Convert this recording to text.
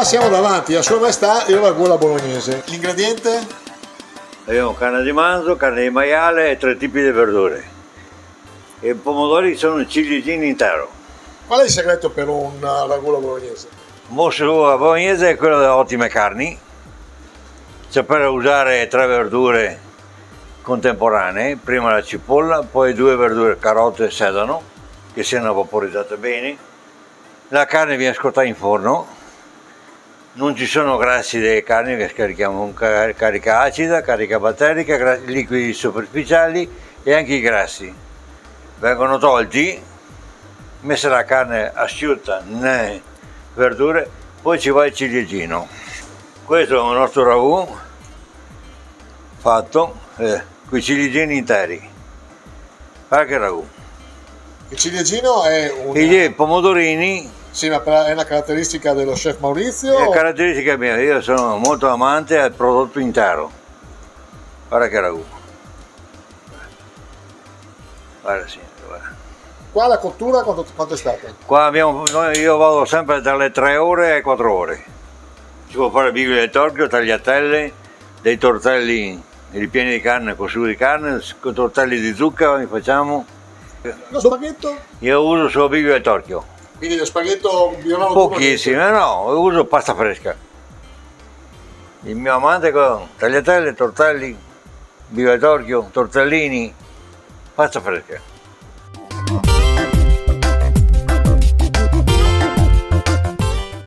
siamo davanti a Sua Maestà il ragù alla bolognese. L'ingrediente? Abbiamo carne di manzo, carne di maiale e 3 tipi di verdure. E i pomodori sono ciliegini intero. Qual è il segreto per un ragù alla bolognese? Il mostro alla bolognese è quello delle ottime carni, sapere usare 3 verdure contemporanee, prima la cipolla, poi 2 verdure, carote e sedano, che siano vaporizzate bene. La carne viene scottata in forno, non ci sono grassi delle carni che scarichiamo, carica acida, carica batterica, liquidi superficiali e anche i grassi. Vengono tolti, messa la carne asciutta nelle verdure, poi ci va il ciliegino. Questo è il nostro ragù fatto con i ciliegini interi. Guarda che ragù. Il ciliegino è I pomodorini. Sì, ma è una caratteristica dello chef Maurizio? È caratteristica mia, io sono molto amante del prodotto intero. Guarda che ragù. Guarda, sì, guarda. Qua la cottura quanto è stata? Qua io vado sempre dalle 3 ore ai 4 ore. Si può fare biglie di torchio, tagliatelle, dei tortelli ripieni di carne, con sugo di carne, con tortelli di zucca li facciamo. Lo spaghetto? Io uso solo biglie di torchio. Quindi lo spaghetto biologico? Pochissimo, no, uso pasta fresca. Il mio amante con tagliatelle, tortelli, biglie di torchio, tortellini, pasta fresca.